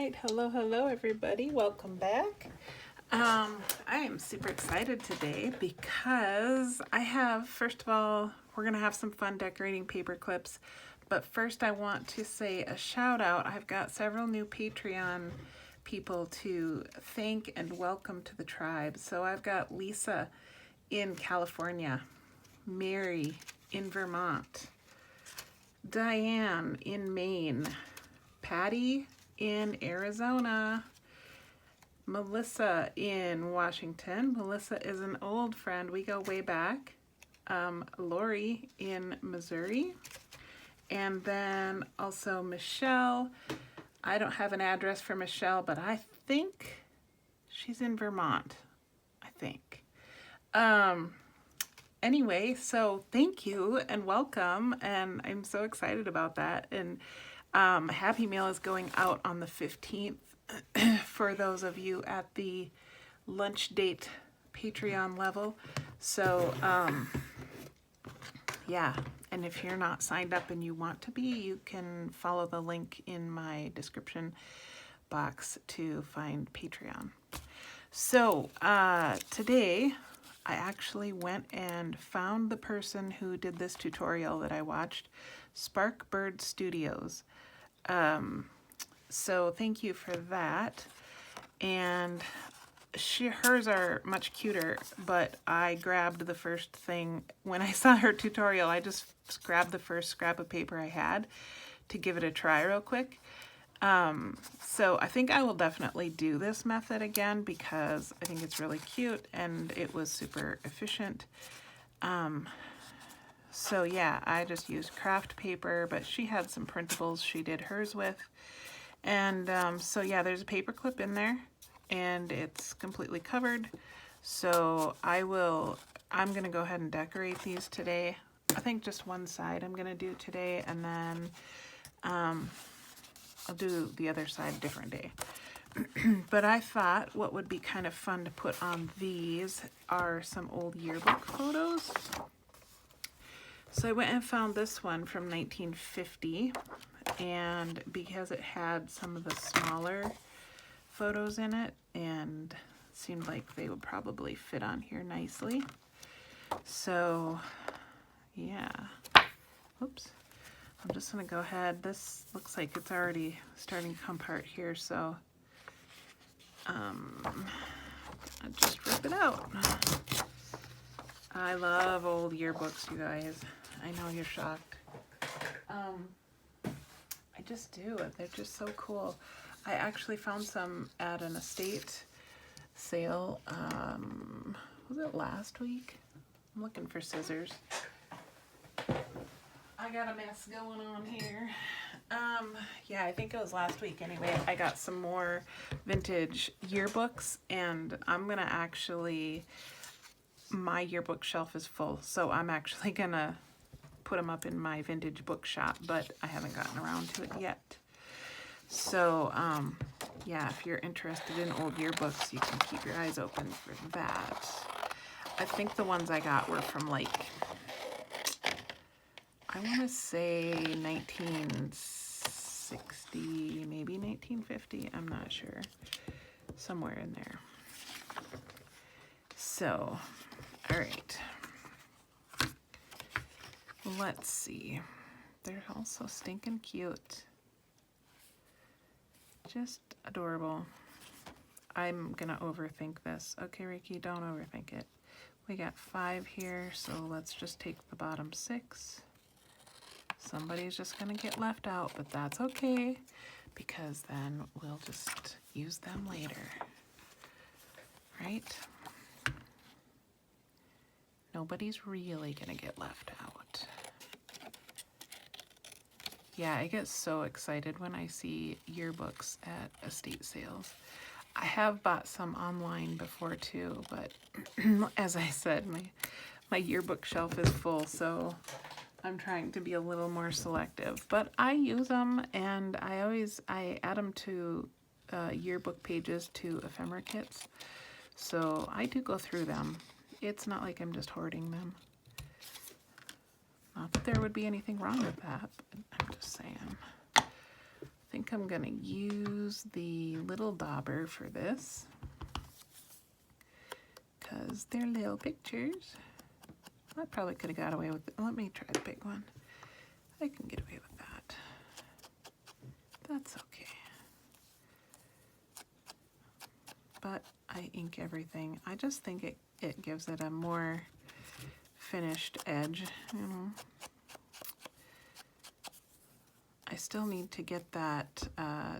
right, hello everybody, welcome back. I am super excited today because first of all, we're gonna have some fun decorating paper clips, but first I want to say a shout out. I've got several new Patreon people to thank and welcome to the tribe. So I've got Lisa in California, Mary in Vermont, Diane in Maine, Patty in Arizona, Melissa in Washington. Melissa is an old friend. We go way back. Lori in Missouri. And then also Michelle. I don't have an address for Michelle, but I think she's in Vermont. I think. Anyway, so thank you and welcome. And I'm so excited about that. And Happy Meal is going out on the 15th for those of you at the lunch date Patreon level. So, yeah, and if you're not signed up and you want to be, you can follow the link in my description box to find Patreon. So, today I actually went and found the person who did this tutorial that I watched, Sparkbird Studios. So thank you for that. And hers are much cuter, but I grabbed the first thing when I saw her tutorial. I just grabbed the first scrap of paper I had to give it a try real quick. So I think I will definitely do this method again because I think it's really cute and it was super efficient. So yeah, I just used craft paper, but she had some printables she did hers with. And so yeah, there's a paper clip in there and it's completely covered. So I'm gonna go ahead and decorate these today. I think just one side I'm gonna do today, and then I'll do the other side a different day. But I thought what would be kind of fun to put on these are some old yearbook photos. So I went and found this one from 1950, and because it had some of the smaller photos in it and it seemed like they would probably fit on here nicely. So yeah, oops, I'm just gonna go ahead. This looks like it's already starting to come apart here, so I'll just rip it out. I love old yearbooks, you guys. I know you're shocked. I just do. They're just so cool. I actually found some at an estate sale. Was it last week? I'm looking for scissors. I got a mess going on here. Yeah, I think it was last week. Anyway, I got some more vintage yearbooks, and I'm gonna actually, my yearbook shelf is full, so I'm actually gonna put them up in my vintage bookshop, but I haven't gotten around to it yet. So yeah, if you're interested in old yearbooks, you can keep your eyes open for that. I think the ones I got were from like, I want to say 1960, maybe 1950, I'm not sure, somewhere in there. So, all right. Let's see. They're all so stinking cute. Just adorable. I'm gonna overthink this. Okay, Ricky, don't overthink it. We got 5 here, so let's just take the bottom 6. Somebody's just gonna get left out, but that's okay, because then we'll just use them later. Right? Nobody's really gonna get left out. Yeah, I get so excited when I see yearbooks at estate sales. I have bought some online before too, but as I said, my yearbook shelf is full, so I'm trying to be a little more selective. But I use them, and I add them to yearbook pages to ephemera kits, so I do go through them. It's not like I'm just hoarding them. Not that there would be anything wrong with that, but I'm just saying. think I'm gonna use the little dauber for this because they're little pictures. I probably could have got away with it. Let me try the big one. I can get away with that. That's okay. But I ink everything. I just think it gives it a more finished edge, you know. I still need to get that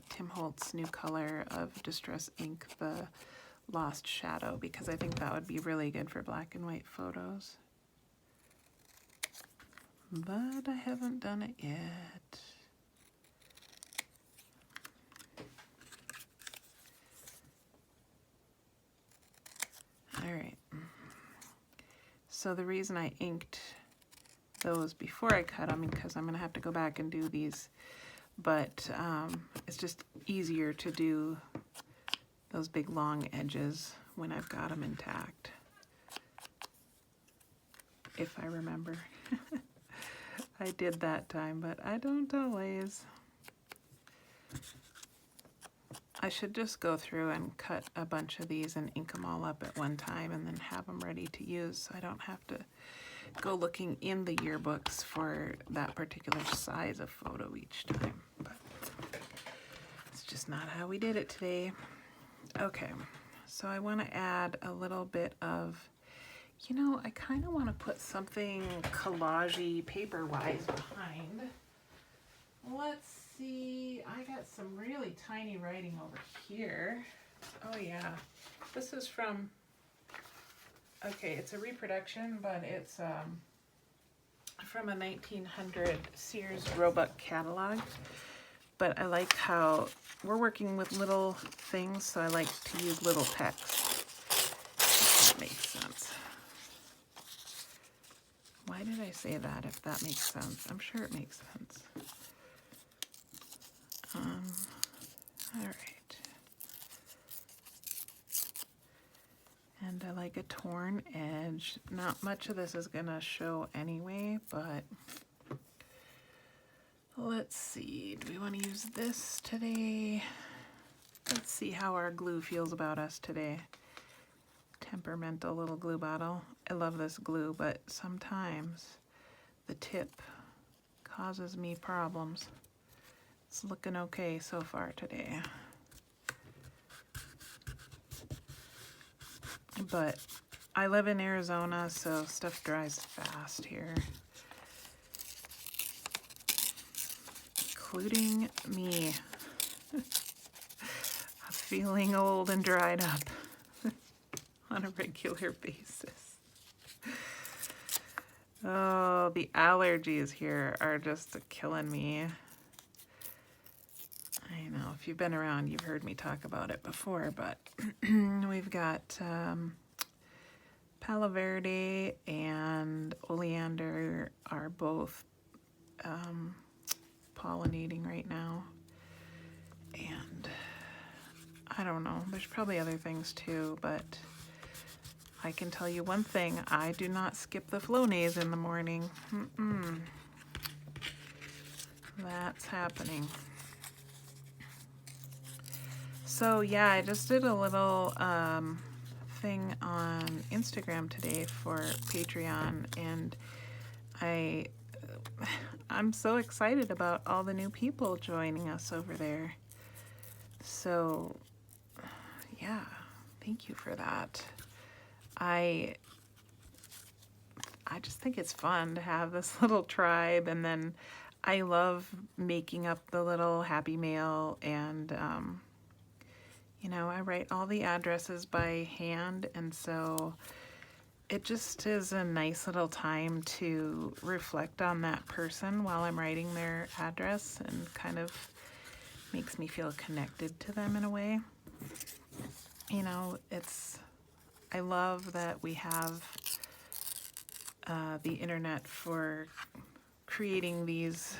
Tim Holtz new color of Distress Ink, the Lost Shadow, because I think that would be really good for black and white photos. But I haven't done it yet. All right. So the reason I inked those before I cut them, because I'm gonna have to go back and do these, but it's just easier to do those big long edges when I've got them intact, if I remember. I did that time, but I don't always. I should just go through and cut a bunch of these and ink them all up at one time and then have them ready to use, so I don't have to go looking in the yearbooks for that particular size of photo each time. But it's just not how we did it today. Okay, so I want to add a little bit of, you know, I kind of want to put something collage-y paper-wise behind. Let's see, I got some really tiny writing over here. Oh yeah, this is from, okay, it's a reproduction, but it's from a 1900 Sears Roebuck catalog. But I like how we're working with little things, so I like to use little text. If that makes sense. Why did I say that, if that makes sense? I'm sure it makes sense. All right. And I like a torn edge. Not much of this is gonna show anyway, but let's see. Do we want to use this today? Let's see how our glue feels about us today. Temperamental little glue bottle. I love this glue, but sometimes the tip causes me problems. It's looking okay so far today. But I live in Arizona, so stuff dries fast here. Including me. I'm feeling old and dried up on a regular basis. Oh, the allergies here are just killing me. I know, if you've been around, you've heard me talk about it before, but we've got Palo Verde and Oleander are both pollinating right now. And I don't know, there's probably other things too, but I can tell you one thing, I do not skip the Flonase in the morning. That's happening. So yeah, I just did a little thing on Instagram today for Patreon, and I'm so excited about all the new people joining us over there. So yeah, thank you for that. I just think it's fun to have this little tribe, and then I love making up the little happy mail, and you know, I write all the addresses by hand, and so it just is a nice little time to reflect on that person while I'm writing their address, and kind of makes me feel connected to them in a way. You know, I love that we have the internet for creating these,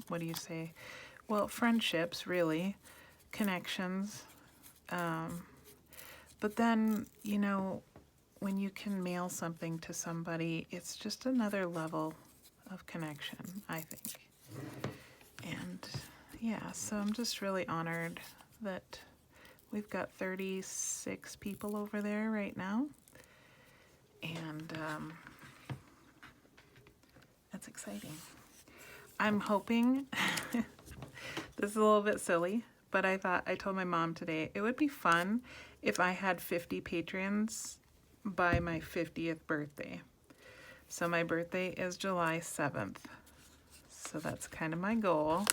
what do you say? Well, friendships, really, connections. But then, you know, when you can mail something to somebody, it's just another level of connection, I think. And yeah, so I'm just really honored that we've got 36 people over there right now. And that's exciting. I'm hoping, this is a little bit silly, but I told my mom today, it would be fun if I had 50 patrons by my 50th birthday. So my birthday is July 7th. So that's kind of my goal,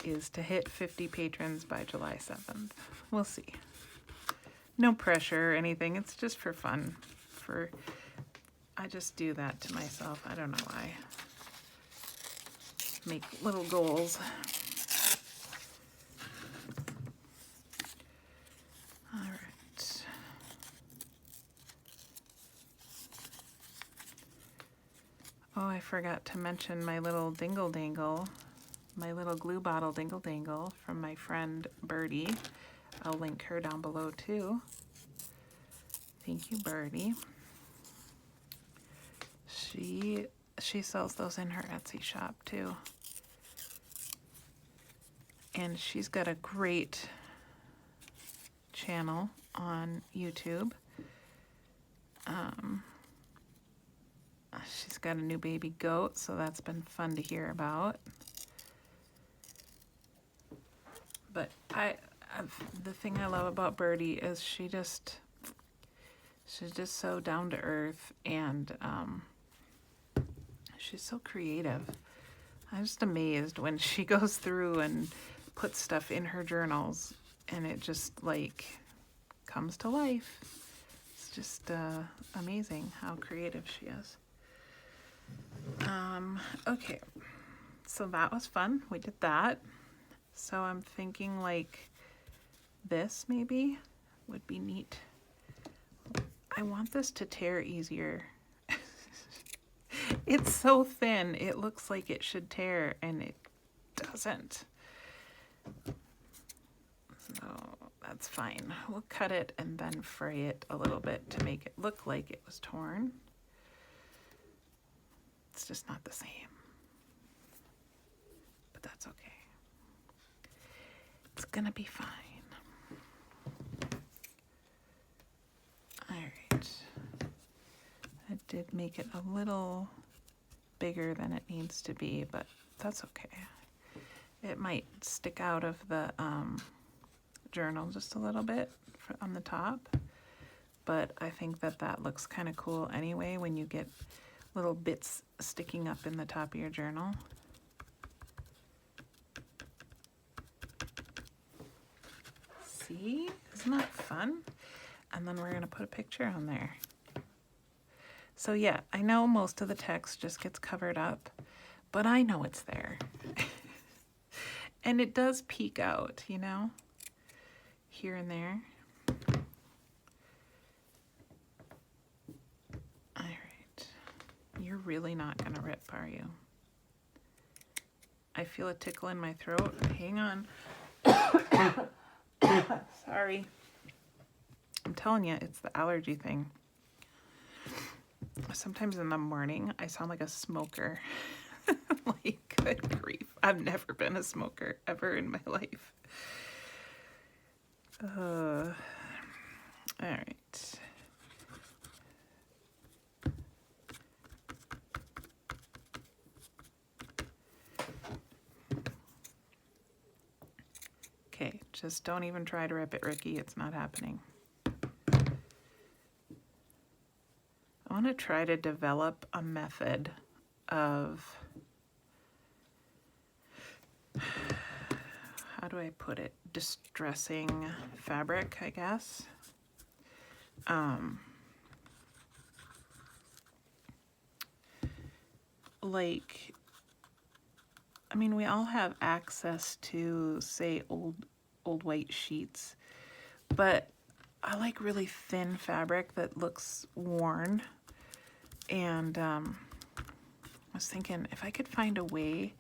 is to hit 50 patrons by July 7th. We'll see. No pressure or anything. It's just for fun. I just do that to myself. I don't know why. Make little goals. All right. Oh, I forgot to mention my little dingle dangle, my little glue bottle dingle dangle from my friend Birdie. I'll link her down below too. Thank you, Birdie. She sells those in her Etsy shop too. And she's got a great channel on YouTube. She's got a new baby goat, so that's been fun to hear about. But the thing I love about Birdie is she's just so down to earth, and she's so creative. I'm just amazed when she goes through and puts stuff in her journals, and it just like comes to life. It's just amazing how creative she is. Okay, so that was fun. We did that. So I'm thinking like this maybe would be neat. I want this to tear easier. It's so thin, it looks like it should tear, and it doesn't. So that's fine. We'll cut it and then fray it a little bit to make it look like it was torn. It's just not the same. But that's okay. It's gonna be fine. All right. I did make it a little bigger than it needs to be, but that's okay. It might stick out of the journal just a little bit on the top, but I think that looks kind of cool anyway when you get little bits sticking up in the top of your journal. See? Isn't that fun? And then we're going to put a picture on there. So yeah, I know most of the text just gets covered up, but I know it's there. And it does peek out, you know, here and there. All right. You're really not going to rip, are you? I feel a tickle in my throat. Hang on. Sorry. I'm telling you, it's the allergy thing. Sometimes in the morning, I sound like a smoker. Like, good grief. I've never been a smoker ever in my life. All right. Okay, just don't even try to rip it, Ricky. It's not happening. I want to try to develop a method of, how do I put it, distressing fabric, I guess. Like, I mean, we all have access to, say, old white sheets, but I like really thin fabric that looks worn. And I was thinking if I could find a way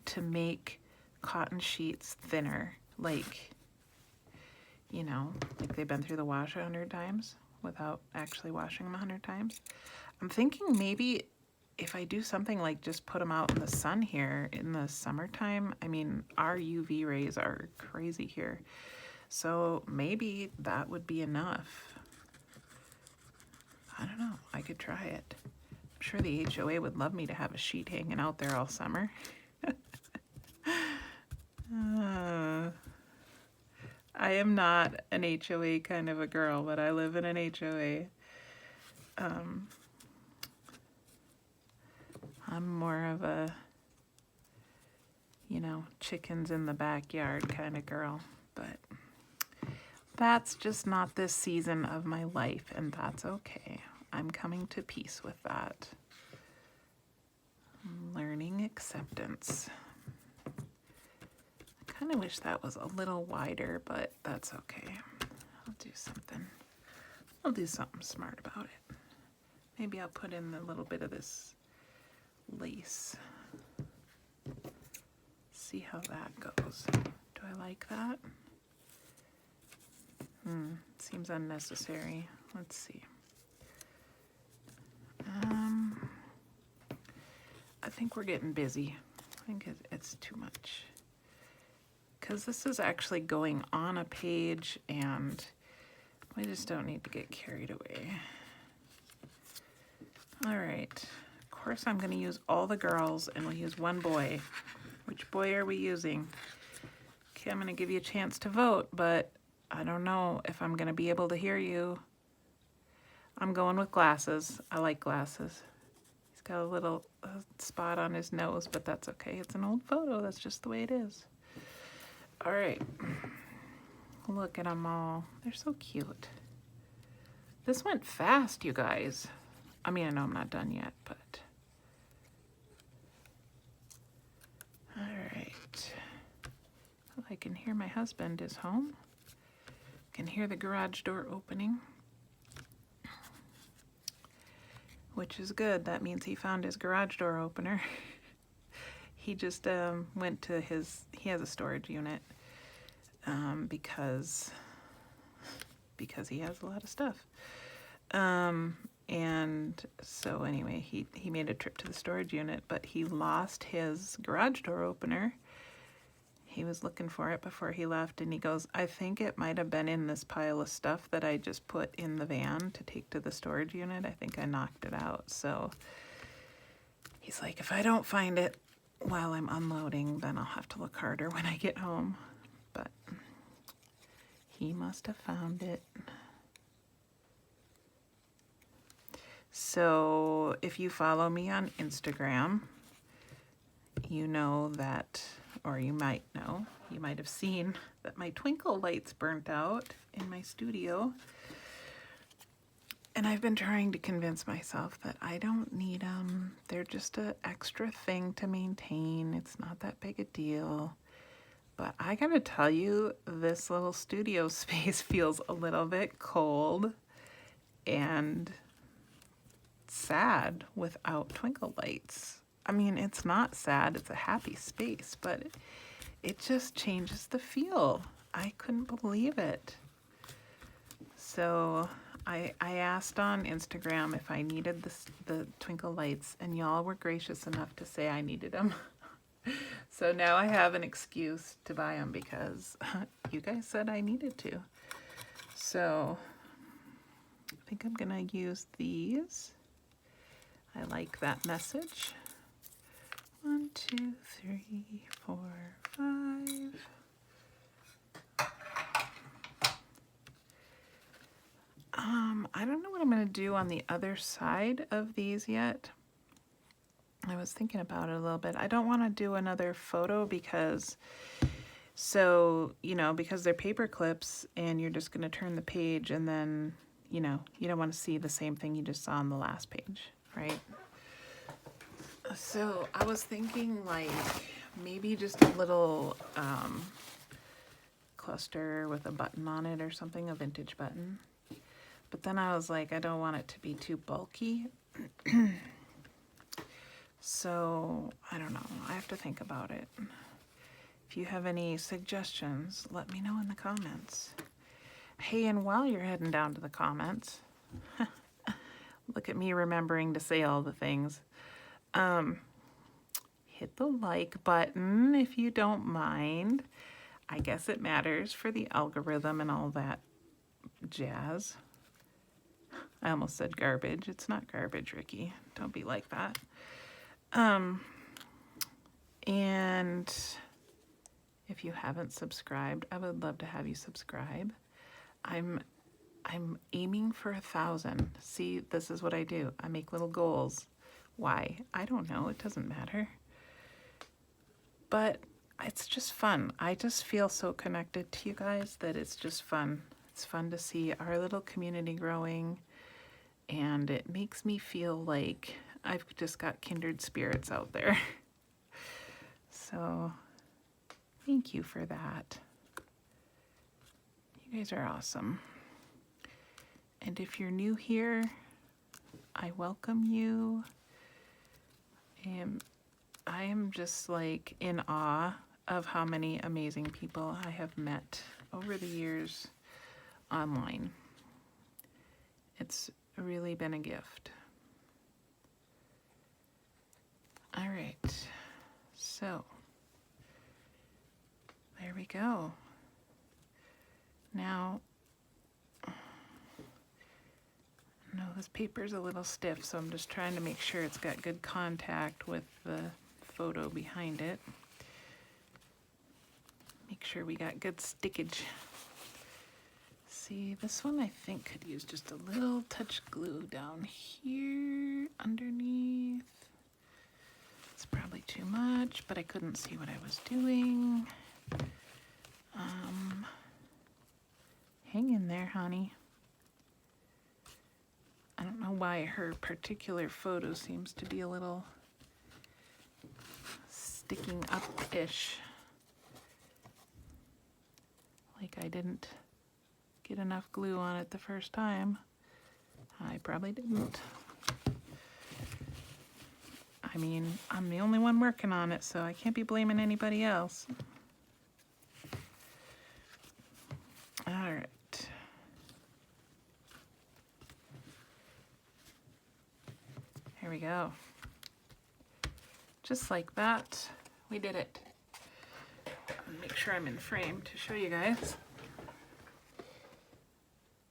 to make cotton sheets thinner, like, you know, like they've been through the wash 100 times without actually washing them 100 times. I'm thinking maybe if I do something like just put them out in the sun here in the summertime, I mean, our UV rays are crazy here. So maybe that would be enough. I don't know. I could try it. I'm sure the HOA would love me to have a sheet hanging out there all summer. I am not an HOA kind of a girl, but I live in an HOA. I'm more of a, you know, chickens in the backyard kind of girl, but that's just not this season of my life, and that's okay. I'm coming to peace with that. I'm learning acceptance. I kind of wish that was a little wider, but that's okay. I'll do something. I'll do something smart about it. Maybe I'll put in a little bit of this lace. See how that goes. Do I like that? Seems unnecessary. Let's see. I think we're getting busy. I think it's too much. Because this is actually going on a page and we just don't need to get carried away. All right. Of course, I'm going to use all the girls and we'll use one boy. Which boy are we using? Okay, I'm going to give you a chance to vote, but I don't know if I'm going to be able to hear you. I'm going with glasses. I like glasses. He's got a little spot on his nose, but that's okay. It's an old photo. That's just the way it is. All right. Look at them all. They're so cute. This went fast, you guys. I mean, I know I'm not done yet, but... All right. Well, I can hear my husband is home. I can hear the garage door opening. Which is good. That means he found his garage door opener. He just went to he has a storage unit because he has a lot of stuff. And so anyway, he made a trip to the storage unit, but he lost his garage door opener. He was looking for it before he left, and he goes, I think it might have been in this pile of stuff that I just put in the van to take to the storage unit. I think I knocked it out. So he's like, if I don't find it while I'm unloading, then I'll have to look harder when I get home. But he must have found it. So if you follow me on Instagram, you know that, or you might know, you might have seen that my twinkle lights burnt out in my studio. And I've been trying to convince myself that I don't need them. They're just an extra thing to maintain. It's not that big a deal. But I gotta tell you, this little studio space feels a little bit cold and sad without twinkle lights. I mean, it's not sad, it's a happy space, but it just changes the feel. I couldn't believe it. So I asked on Instagram if I needed the twinkle lights, and y'all were gracious enough to say I needed them. So now I have an excuse to buy them because you guys said I needed to. So I think I'm gonna use these. I like that message. 1, 2, 3, 4, 5. I don't know what I'm going to do on the other side of these yet. I was thinking about it a little bit. I don't want to do another photo because, because they're paper clips and you're just going to turn the page and then, you don't want to see the same thing you just saw on the last page, right? So I was thinking like maybe just a little cluster with a button on it or something, a vintage button. But then I was like, I don't want it to be too bulky. So I don't know. I have to think about it. If you have any suggestions, let me know in the comments. Hey, and while you're heading down to the comments, look at me remembering to say all the things. hit the like button if you don't mind. I guess it matters for the algorithm and all that jazz. I almost said garbage. It's not garbage, Ricky. Don't be like that. And if you haven't subscribed, I would love to have you subscribe. I'm aiming for 1,000. See, this is what I do. I make little goals. Why? I don't know. It doesn't matter. But it's just fun. I just feel so connected to you guys that it's just fun. It's fun to see our little community growing, and it makes me feel like I've just got kindred spirits out there. So thank you for that. You guys are awesome. And if you're new here, I welcome you. I am just like in awe of how many amazing people I have met over the years online. It's really been a gift. All right, so there we go. Now, no, this paper's a little stiff, so I'm just trying to make sure it's got good contact with the photo behind it. Make sure we got good stickage. See, this one I think could use just a little touch glue down here underneath. It's probably too much, but I couldn't see what I was doing. Hang in there, honey. I don't know why her particular photo seems to be a little sticking up-ish. Like I didn't get enough glue on it the first time. I probably didn't. I mean, I'm the only one working on it, so I can't be blaming anybody else. All right. Here we go. Just like that, we did it. I'll make sure I'm in frame to show you guys.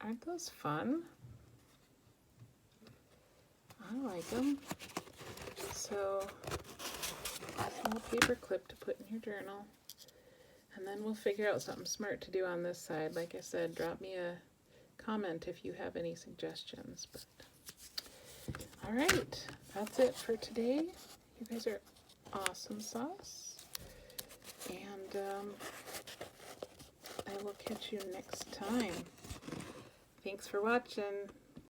Aren't those fun? I like them. So, a small paper clip to put in your journal. And then we'll figure out something smart to do on this side. Like I said, drop me a comment if you have any suggestions. But all right, that's it for today. You guys are awesome sauce. And I will catch you next time. Thanks for watching.